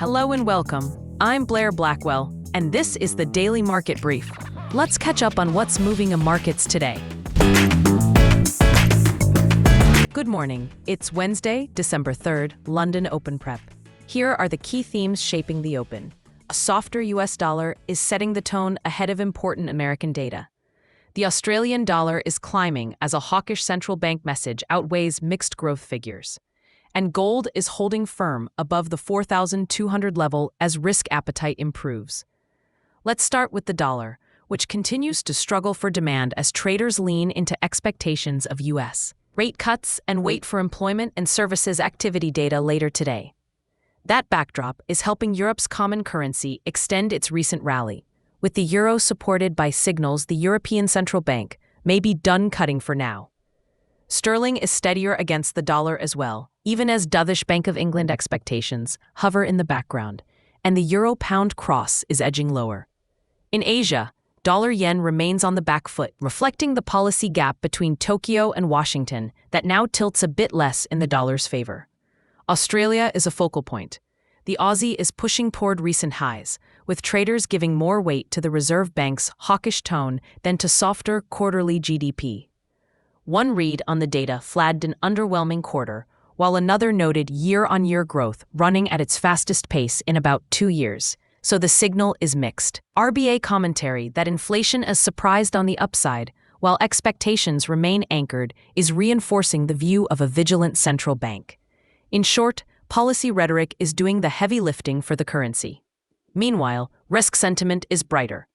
Hello and welcome. I'm Blair Blackwell, and this is the Daily Market Brief. Let's catch up on what's moving in markets today. Good morning. It's Wednesday, December 3rd, London Open Prep. Here are the key themes shaping the open. A softer US dollar is setting the tone ahead of important American data. The Australian dollar is climbing as a hawkish central bank message outweighs mixed growth figures. And gold is holding firm above the 4,200 level as risk appetite improves. Let's start with the dollar, which continues to struggle for demand as traders lean into expectations of U.S. rate cuts and wait for employment and services activity data later today. That backdrop is helping Europe's common currency extend its recent rally, with the euro supported by signals the European Central Bank may be done cutting for now. Sterling is steadier against the dollar as well, even as dovish Bank of England expectations hover in the background, and the euro-pound cross is edging lower. In Asia, dollar-yen remains on the back foot, reflecting the policy gap between Tokyo and Washington that now tilts a bit less in the dollar's favor. Australia is a focal point. The Aussie is pushing toward recent highs, with traders giving more weight to the Reserve Bank's hawkish tone than to softer quarterly GDP. One read on the data flagged an underwhelming quarter, while another noted year-on-year growth running at its fastest pace in about 2 years. So the signal is mixed. RBA commentary that inflation is surprised on the upside, while expectations remain anchored, is reinforcing the view of a vigilant central bank. In short, policy rhetoric is doing the heavy lifting for the currency. Meanwhile, risk sentiment is brighter.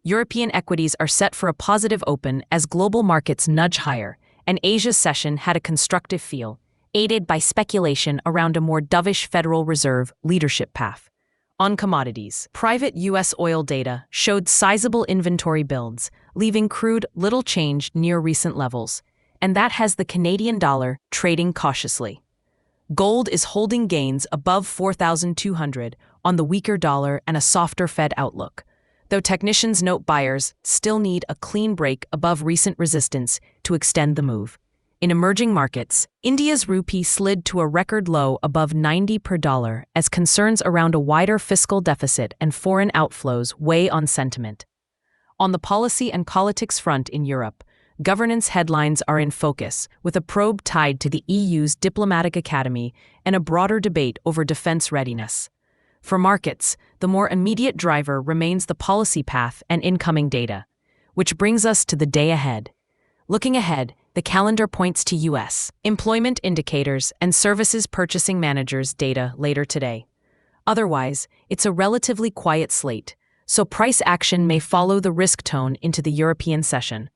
European equities are set for a positive open as global markets nudge higher, and Asia's session had a constructive feel, aided by speculation around a more dovish Federal Reserve leadership path. On commodities, private U.S. oil data showed sizable inventory builds, leaving crude little changed near recent levels, and that has the Canadian dollar trading cautiously. Gold is holding gains above 4,200 on the weaker dollar and a softer Fed outlook, though technicians note buyers still need a clean break above recent resistance to extend the move. In emerging markets, India's rupee slid to a record low above 90 per dollar as concerns around a wider fiscal deficit and foreign outflows weigh on sentiment. On the policy and politics front in Europe, governance headlines are in focus, with a probe tied to the EU's diplomatic academy and a broader debate over defense readiness. For markets, the more immediate driver remains the policy path and incoming data, which brings us to the day ahead. Looking ahead, the calendar points to U.S. employment indicators and services purchasing managers' data later today. Otherwise, it's a relatively quiet slate, so price action may follow the risk tone into the European session.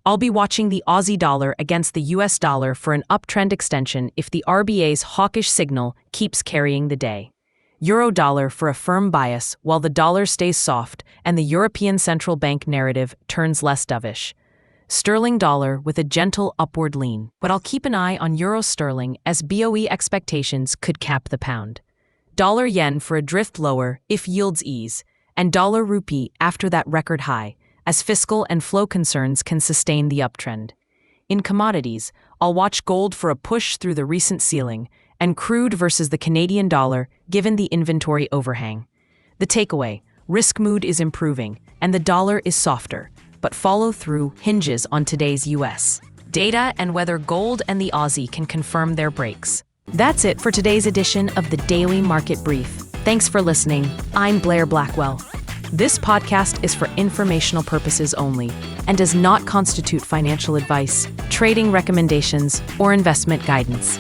I'll be watching the Aussie dollar against the US dollar for an uptrend extension if the RBA's hawkish signal keeps carrying the day. Euro dollar for a firm bias while the dollar stays soft and the European Central Bank narrative turns less dovish. Sterling dollar with a gentle upward lean, but I'll keep an eye on Euro sterling as BOE expectations could cap the pound. Dollar yen for a drift lower if yields ease, and dollar rupee after that record high, as fiscal and flow concerns can sustain the uptrend. In commodities, I'll watch gold for a push through the recent ceiling, and crude versus the Canadian dollar given the inventory overhang. The takeaway, risk mood is improving, and the dollar is softer, but follow-through hinges on today's U.S. data and whether gold and the Aussie can confirm their breaks. That's it for today's edition of the Daily Market Brief. Thanks for listening. I'm Blair Blackwell. This podcast is for informational purposes only and does not constitute financial advice, trading recommendations, or investment guidance.